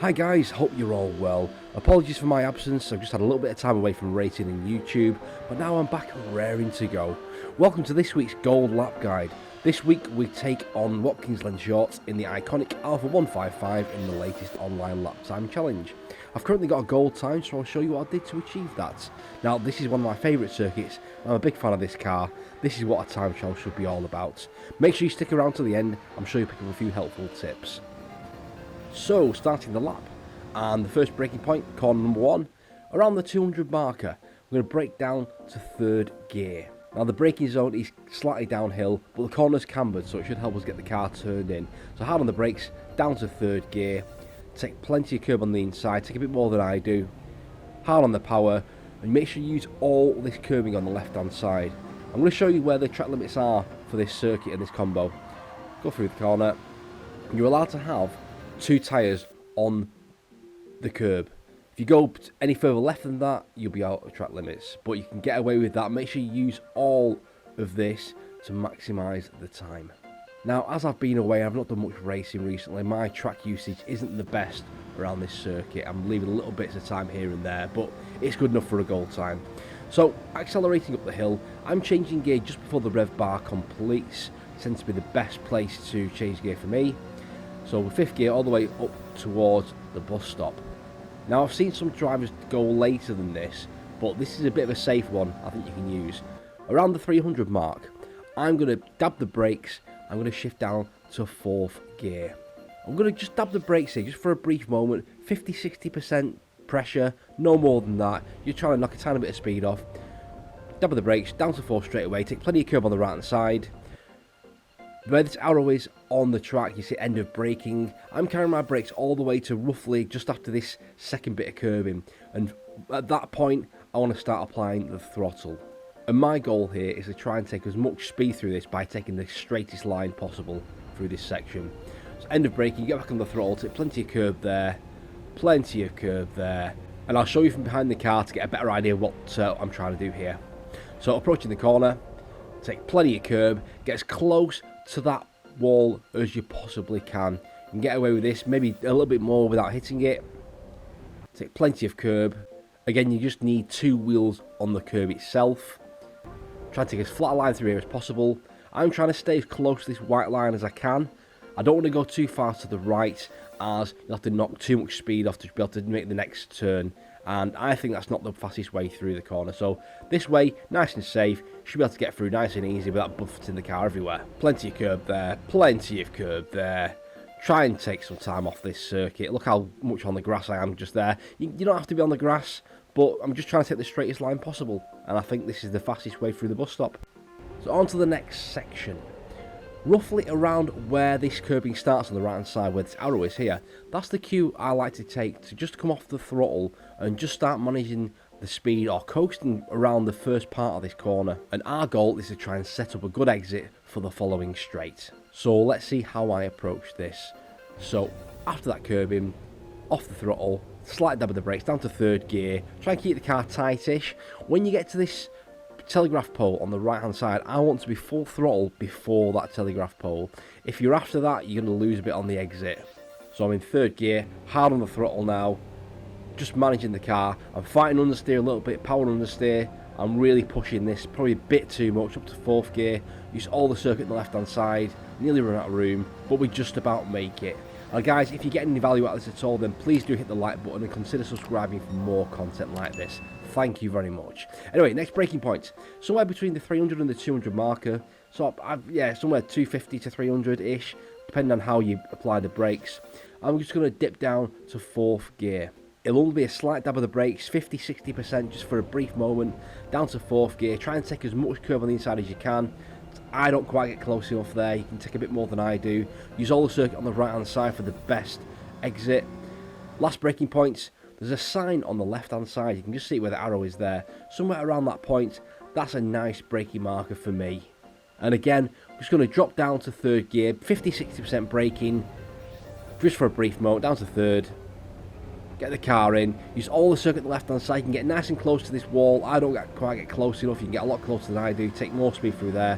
Hi guys, hope you're all well. Apologies for my absence, I've just had a little bit of time away from racing and YouTube, but now I'm back and raring to go. Welcome to this week's Gold Lap Guide. This week we take on Watkins Glen shorts in the iconic Alfa 155 in the latest online lap time challenge. I've currently got a gold time, so I'll show you what I did to achieve that. Now this is one of my favourite circuits, I'm a big fan of this car. This is what a time challenge should be all about. Make sure you stick around to the end, I'm sure you'll pick up a few helpful tips. So, starting the lap, and the first braking point, corner number 1, around the 200 marker, we're going to brake down to 3rd gear. Now the braking zone is slightly downhill, but the corner's cambered, so it should help us get the car turned in. So hard on the brakes, down to 3rd gear, take plenty of curb on the inside, take a bit more than I do, hard on the power, and make sure you use all this curbing on the left hand side. I'm going to show you where the track limits are for this circuit and this combo. Go through the corner, you're allowed to have 2 tyres on the curb. If you go any further left than that, you'll be out of track limits, but you can get away with that. Make sure you use all of this to maximise the time. Now, as I've been away, I've not done much racing recently. My track usage isn't the best around this circuit. I'm leaving little bits of time here and there, but it's good enough for a goal time. So, accelerating up the hill, I'm changing gear just before the rev bar completes. It tends to be the best place to change gear for me. So with 5th gear all the way up towards the bus stop. Now I've seen some drivers go later than this, but this is a bit of a safe one I think you can use. Around the 300 mark, I'm going to dab the brakes, I'm going to shift down to 4th gear. I'm going to just dab the brakes here just for a brief moment, 50-60% pressure, no more than that. You're trying to knock a tiny bit of speed off. Dab the brakes, down to 4 straight away, take plenty of curb on the right hand side. Where this arrow is on the track, you see end of braking. I'm carrying my brakes all the way to roughly just after this second bit of curbing, and at that point I want to start applying the throttle. And my goal here is to try and take as much speed through this by taking the straightest line possible through this section. So end of braking, get back on the throttle, take plenty of curb there, and I'll show you from behind the car to get a better idea of what I'm trying to do here. So approaching the corner, take plenty of curb, get as close to that wall as you possibly can. You can get away with this, maybe a little bit more without hitting it. Take plenty of curb. Again, you just need 2 wheels on the curb itself. Try to take as flat a line through here as possible. I'm trying to stay as close to this white line as I can. I don't want to go too far to the right, as you'll have to knock too much speed off to be able to make the next turn, and I think that's not the fastest way through the corner. So this way, nice and safe, should be able to get through nice and easy without buffeting the car everywhere. Plenty of curb there, plenty of curb there. Try and take some time off this circuit. Look how much on the grass I am just there. You don't have to be on the grass, but I'm just trying to take the straightest line possible, and I think this is the fastest way through the bus stop. So on to the next section. Roughly around where this curbing starts on the right hand side, where this arrow is here, that's the cue I like to take to just come off the throttle and just start managing the speed or coasting around the first part of this corner. And our goal is to try and set up a good exit for the following straight. So let's see how I approach this. So after that curbing, off the throttle, slight dab of the brakes, down to 3rd gear, try and keep the car tightish. When you get to this telegraph pole on the right hand side, I want to be full throttle before that telegraph pole. If you're after that, you're going to lose a bit on the exit. So I'm in 3rd gear, hard on the throttle now, just managing the car. I'm fighting understeer a little bit, power understeer. I'm really pushing this, probably a bit too much, up to 4th gear. Use all the circuit on the left hand side, nearly run out of room, but we just about make it. Now guys, if you get any value out of this at all, then please do hit the like button and consider subscribing for more content like this. Thank you very much. Anyway, next braking point. Somewhere between the 300 and the 200 marker. So, yeah, somewhere 250 to 300-ish, depending on how you apply the brakes. I'm just going to dip down to 4th gear. It'll only be a slight dab of the brakes, 50-60% just for a brief moment. Down to 4th gear. Try and take as much curb on the inside as you can. I don't quite get close enough there. You can take a bit more than I do. Use all the circuit on the right hand side for the best exit. Last braking points. There's a sign on the left hand side, you can just see where the arrow is there. Somewhere around that point, that's a nice braking marker for me. And again, I'm just going to drop down to 3rd gear, 50-60% braking, just for a brief moment, down to 3rd. Get the car in, use all the circuit on the left hand side, you can get nice and close to this wall. I don't quite get close enough, you can get a lot closer than I do, take more speed through there.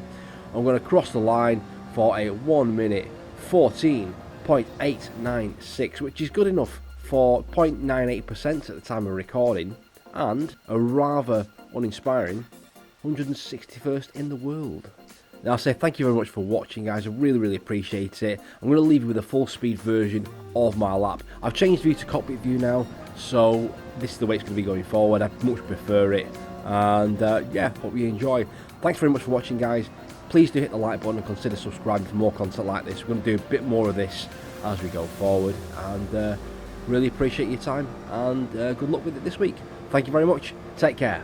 I'm going to cross the line for a 1 minute 14.896, which is good enough for 0.98% at the time of recording, and a rather uninspiring 161st in the world. Now I'll say thank you very much for watching, guys. I really appreciate it. I'm going to leave you with a full speed version of my lap. I've changed view to cockpit view now, so this is the way it's going to be going forward. I much prefer it, and yeah, hope you enjoy. Thanks very much for watching, guys. Please do hit the like button and consider subscribing for more content like this. We're going to do a bit more of this as we go forward, and really appreciate your time, and good luck with it this week. Thank you very much. Take care.